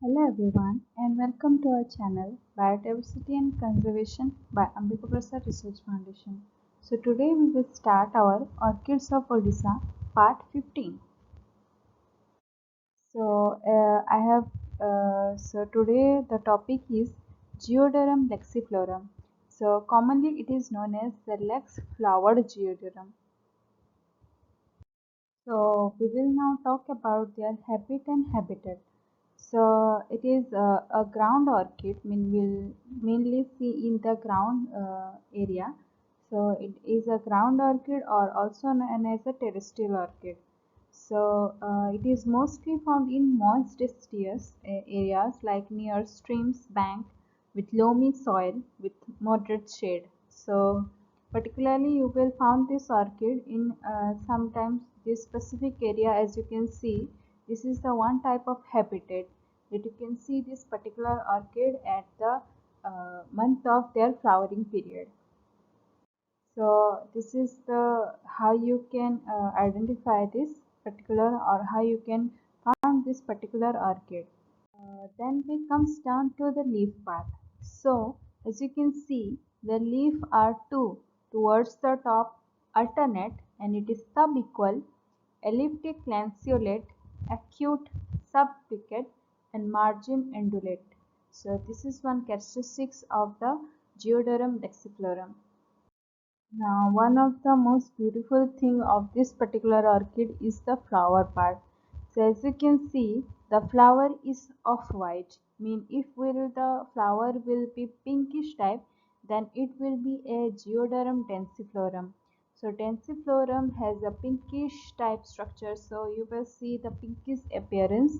Hello everyone and welcome to our channel Biodiversity and Conservation by Ambika Prasad Research Foundation. So today we will start our Orchids of Odisha part 15. So today the topic is Geodorum laxiflorum. So commonly it is known as the lax flowered Geodorum. So we will now talk about their habit and habitat. So it is a ground orchid, mean we'll mainly see in the ground area. So it is a ground orchid or also known as a terrestrial orchid. So it is mostly found in moist areas like near streams, bank with loamy soil with moderate shade. So particularly you will find this orchid in sometimes this specific area. As you can see, this is the one type of habitat that you can see this particular orchid at the month of their flowering period. So this is the how you can identify this particular or how you can find this particular orchid. Then we comes down to the leaf part. So as you can see, the leaf are two towards the top, alternate, and it is subequal, elliptic lanceolate, acute, subplicate, and margin undulate. So this is one characteristics of the Geodorum lexiflorum. Now, one of the most beautiful thing of this particular orchid is the flower part. So as you can see, the flower is off white. Mean if the flower will be pinkish type, then it will be a Geodorum densiflorum. So densiflorum has a pinkish type structure. So you will see the pinkish appearance.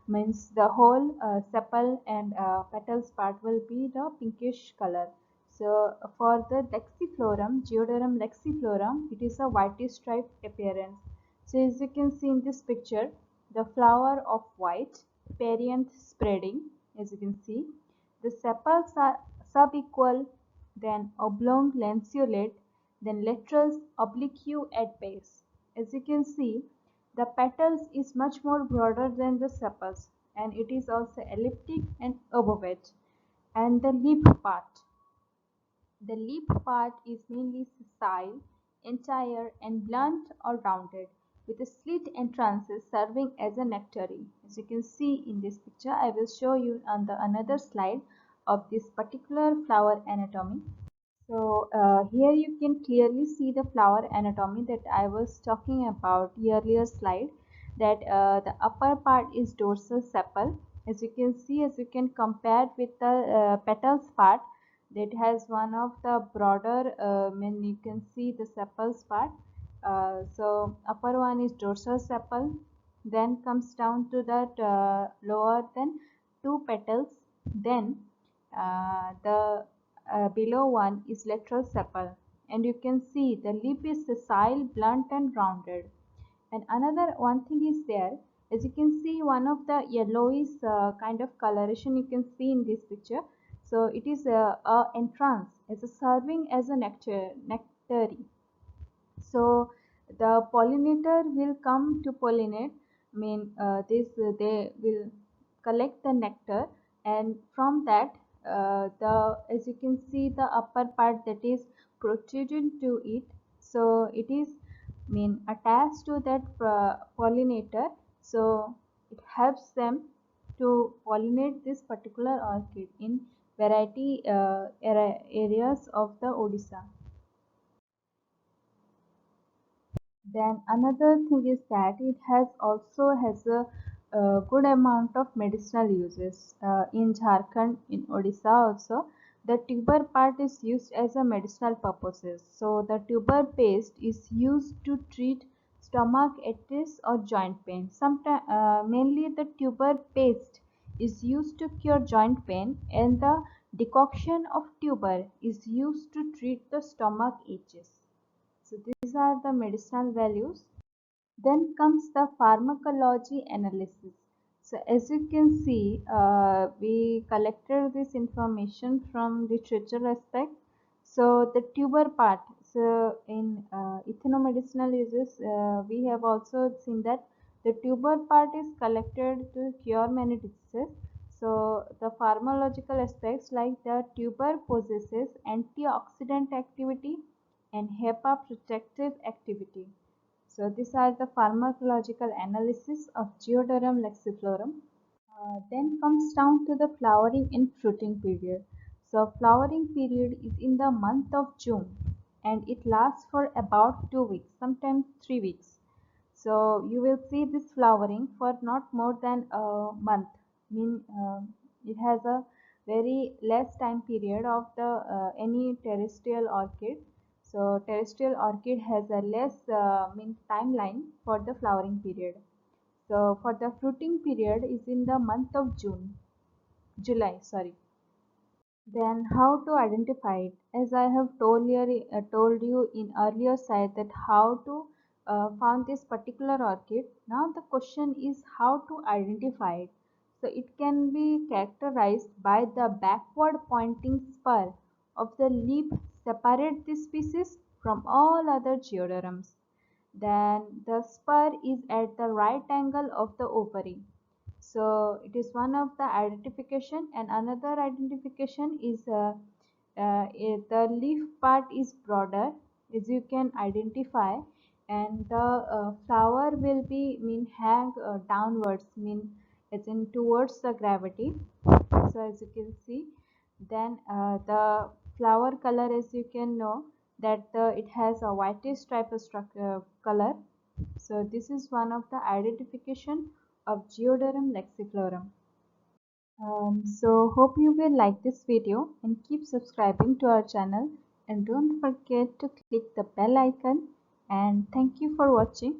Means the whole sepal and petals part will be the pinkish color. So for the lexiflorum, Geodorum lexiflorum, it is a whitish striped appearance. So as you can see in this picture, the flower of white, perianth spreading, as you can see. The sepals are subequal, then oblong lanceolate, then laterals oblique at base. As you can see, the petals is much more broader than the sepals, and it is also elliptic and ovate. And the leaf part. The leaf part is mainly sessile, entire and blunt or rounded, with a slit entrances serving as a nectary. As you can see in this picture, I will show you on the another slide of this particular flower anatomy. So here you can clearly see the flower anatomy that I was talking about earlier slide, that the upper part is dorsal sepal. As you can see, as you can compare with the petals part, that has one of the broader, when you can see the sepals part. So upper one is dorsal sepal, then comes down to that lower than two petals, then the below one is lateral sepal, and you can see the lip is sessile, blunt and rounded. And another one thing is there, as you can see one of the yellowish kind of coloration you can see in this picture. So it is a entrance as a serving as a nectary. So the pollinator will come to pollinate, mean they will collect the nectar, and from that the as you can see the upper part that is protruding to it. So it is mean attached to that pollinator. So it helps them to pollinate this particular orchid in variety areas of the Odisha. Then another thing is that it has also has a good amount of medicinal uses in Jharkhand, in Odisha also. The tuber part is used as a medicinal purposes. So the tuber paste is used to treat stomach aches or joint pain. Sometimes mainly the tuber paste is used to cure joint pain, and the decoction of tuber is used to treat the stomach aches. So these are the medicinal values. Then comes the pharmacology analysis. So as you can see, we collected this information from literature aspect. So the tuber part. So in ethnomedicinal uses, we have also seen that the tuber part is collected to cure many diseases. So the pharmacological aspects like the tuber possesses antioxidant activity and HEPA protective activity. So these are the pharmacological analysis of Geodorum laxiflorum. Then comes down to the flowering and fruiting period. So flowering period is in the month of June and it lasts for about 2 weeks, sometimes 3 weeks. So you will see this flowering for not more than a month. Mean it has a very less time period of the any terrestrial orchid. So terrestrial orchid has a less mean timeline for the flowering period. So for the fruiting period is in the month of July, sorry. Then how to identify it? As I have told you in earlier slide that how to found this particular orchid. Now the question is how to identify it. So it can be characterized by the backward pointing spur of the leaf separate this species from all other geodorums. Then the spur is at the right angle of the ovary. So it is one of the identification, and another identification is the leaf part is broader as you can identify, and the flower will be mean hang downwards, mean as in towards the gravity. So as you can see, then the flower color, as you can know that it has a whitish stripe structure color. So this is one of the identification of Geodorum lexiclorum. So hope you will like this video and keep subscribing to our channel, and don't forget to click the bell icon, and thank you for watching.